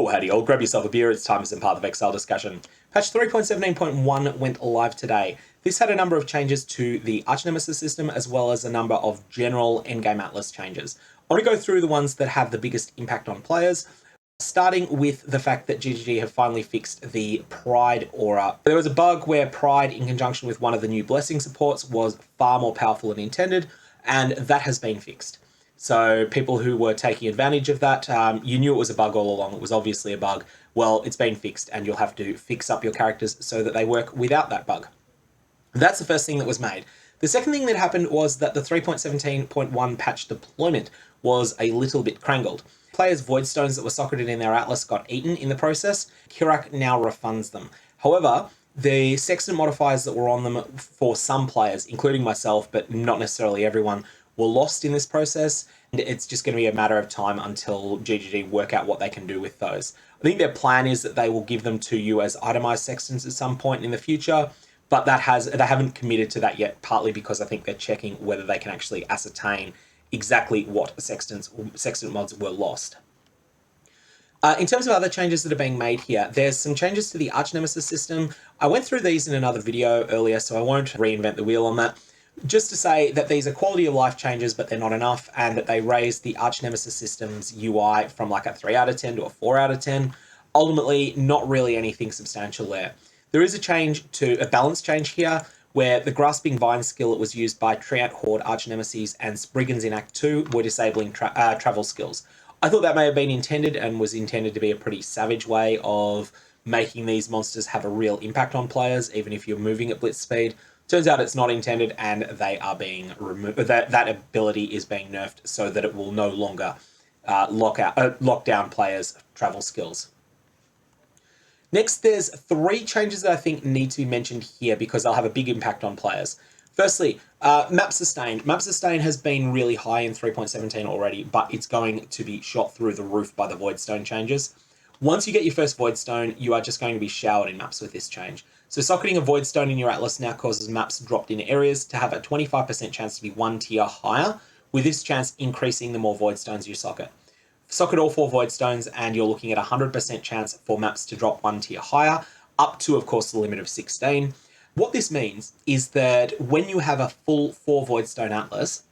Oh, howdy all, grab yourself a beer, it's time for some Path of Exile discussion. Patch 3.17.1 went live today. This had a number of changes to the Archnemesis system, as well as a number of general endgame atlas changes. I want to go through the ones that have the biggest impact on players, starting with the fact that GGG have finally fixed the Pride aura. There was a bug where Pride, in conjunction with one of the new blessing supports, was far more powerful than intended, and that has been fixed. So people who were taking advantage of that, you knew it was a bug all along. It was obviously a bug. Well, it's been fixed, and you'll have to fix up your characters so that they work without that bug. That's the first thing that was made. The second thing that happened was that the 3.17.1 patch deployment was a little bit crangled. Players' void stones that were socketed in their atlas got eaten in the process. Kirac now refunds them. However, the sextant modifiers that were on them for some players, including myself, but not necessarily everyone, were lost in this process, and it's just going to be a matter of time until GGG work out what they can do with those. I think their plan is that they will give them to you as itemized sextants at some point in the future, but they haven't committed to that yet, partly because I think they're checking whether they can actually ascertain exactly what sextant mods were lost. In terms of other changes that are being made here, there's some changes to the Archnemesis system. I went through these in another video earlier, so I won't reinvent the wheel on that. Just to say that these are quality of life changes, but they're not enough, and that they raise the Archnemesis system's UI from like a 3 out of 10 to a 4 out of 10. Ultimately, not really anything substantial there. There is a balance change here, where the Grasping Vine skill that was used by Treant Horde Archnemesis and Spriggans in Act 2 were disabling travel skills. I thought that may have been intended and was intended to be a pretty savage way of making these monsters have a real impact on players, even if you're moving at blitz speed. Turns out it's not intended, and they are being removed. That ability is being nerfed so that it will no longer lock down players' travel skills. Next, there's 3 changes that I think need to be mentioned here because they'll have a big impact on players. Firstly, map sustain. Map sustain has been really high in 3.17 already, but it's going to be shot through the roof by the Voidstone changes. Once you get your first Voidstone, you are just going to be showered in maps with this change. So socketing a Voidstone in your atlas now causes maps dropped in areas to have a 25% chance to be 1 tier higher, with this chance increasing the more Voidstones you socket. Socket all 4 Voidstones and you're looking at a 100% chance for maps to drop 1 tier higher, up to, of course, the limit of 16. What this means is that when you have a full 4 Voidstone atlas,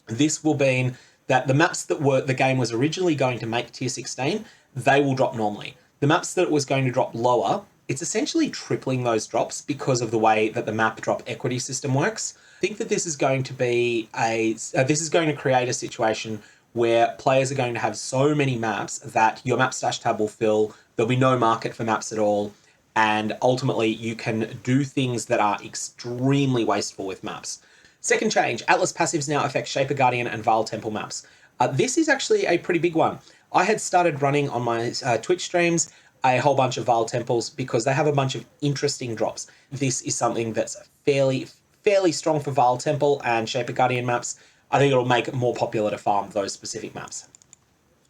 this will mean that the maps that the game was originally going to make tier 16, they will drop normally. The maps that it was going to drop lower, it's essentially tripling those drops because of the way that the map drop equity system works. I think that this is going to be create a situation where players are going to have so many maps that your map stash tab will fill, there'll be no market for maps at all, and ultimately you can do things that are extremely wasteful with maps. Second change, Atlas passives now affect Shaper Guardian and Vaal Temple maps. This is actually a pretty big one. I had started running on my Twitch streams a whole bunch of Vaal Temples because they have a bunch of interesting drops. This is something that's fairly strong for Vaal Temple and Shaper Guardian maps. I think it'll make it more popular to farm those specific maps.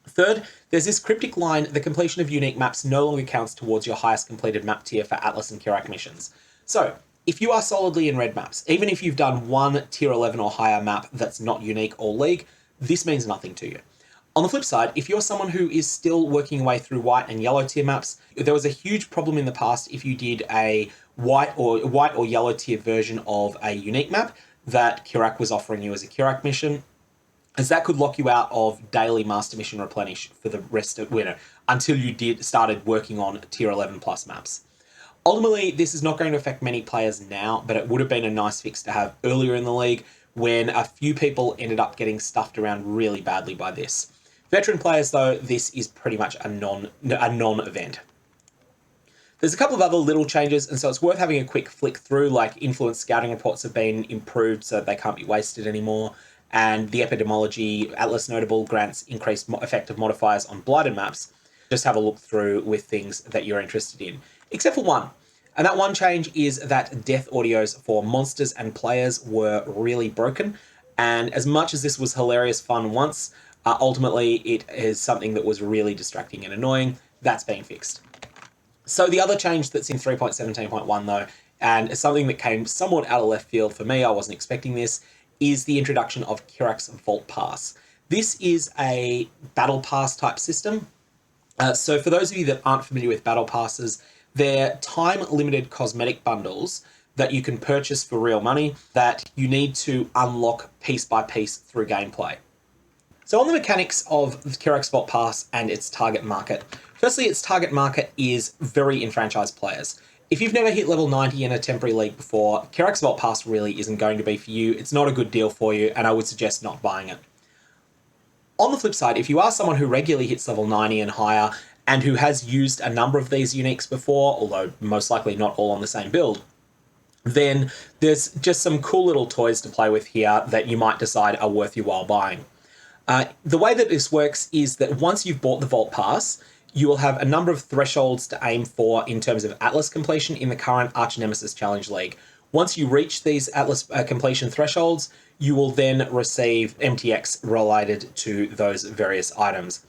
Third, there's this cryptic line: the completion of unique maps no longer counts towards your highest completed map tier for Atlas and Kirac missions. So, if you are solidly in red maps, even if you've done one tier 11 or higher map that's not unique or league, this means nothing to you. On the flip side, if you're someone who is still working your way through white and yellow tier maps, there was a huge problem in the past if you did a white or yellow tier version of a unique map that Kirac was offering you as a Kirac mission, as that could lock you out of daily master mission replenish for the rest of until you started working on tier 11 plus maps. Ultimately, this is not going to affect many players now, but it would have been a nice fix to have earlier in the league when a few people ended up getting stuffed around really badly by this. Veteran players, though, this is pretty much a non-event. There's a couple of other little changes, and so it's worth having a quick flick through, like influence scouting reports have been improved so they can't be wasted anymore, and the epidemiology Atlas notable grants increased effective modifiers on blighted maps. Just have a look through with things that you're interested in. Except for one. And that one change is that death audios for monsters and players were really broken. And as much as this was hilarious fun once, ultimately it is something that was really distracting and annoying. That's being fixed. So the other change that's in 3.17.1 though, and is something that came somewhat out of left field for me, I wasn't expecting this, is the introduction of Kirac's Vault Pass. This is a battle pass type system. So for those of you that aren't familiar with battle passes, they're time-limited cosmetic bundles that you can purchase for real money that you need to unlock piece by piece through gameplay. So on the mechanics of Kirac's Vault Pass and its target market, firstly, its target market is very enfranchised players. If you've never hit level 90 in a temporary league before, Kirac's Vault Pass really isn't going to be for you. It's not a good deal for you, and I would suggest not buying it. On the flip side, if you are someone who regularly hits level 90 and higher, and who has used a number of these uniques before, although most likely not all on the same build, then there's just some cool little toys to play with here that you might decide are worth your while buying. The way that this works is that once you've bought the Vault Pass, you will have a number of thresholds to aim for in terms of Atlas completion in the current Archnemesis Challenge League. Once you reach these Atlas completion thresholds, you will then receive MTX related to those various items.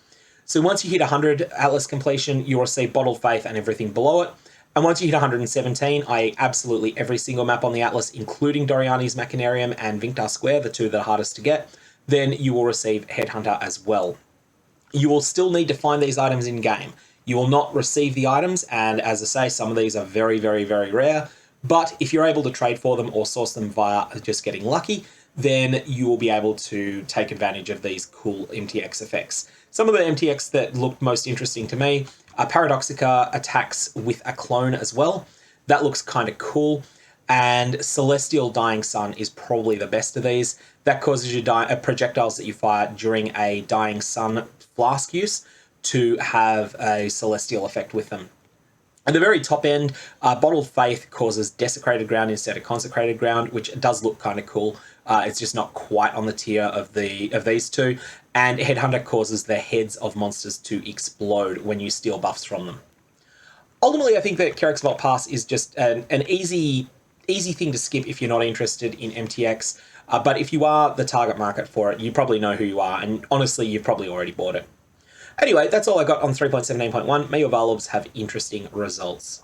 So once you hit 100 Atlas completion, you'll receive Bottled Faith and everything below it. And once you hit 117, i.e. absolutely every single map on the Atlas, including Doriani's Machinarium and Vinctar Square, the two that are hardest to get, then you will receive Headhunter as well. You will still need to find these items in-game. You will not receive the items, and as I say, some of these are very, very, very rare, but if you're able to trade for them or source them via just getting lucky, then you will be able to take advantage of these cool MTX effects. Some of the MTX that looked most interesting to me are Paradoxica attacks with a clone as well. That looks kind of cool. And Celestial Dying Sun is probably the best of these. That causes your projectiles that you fire during a Dying Sun flask use to have a celestial effect with them. At the very top end, Bottled Faith causes Desecrated Ground instead of Consecrated Ground, which does look kind of cool. It's just not quite on the tier of these two. And Headhunter causes the heads of monsters to explode when you steal buffs from them. Ultimately, I think that Kirac's Vault Pass is just an easy thing to skip if you're not interested in MTX. But if you are the target market for it, you probably know who you are. And honestly, you've probably already bought it. Anyway, that's all I got on 3.17.1. May your Vaal Orbs have interesting results.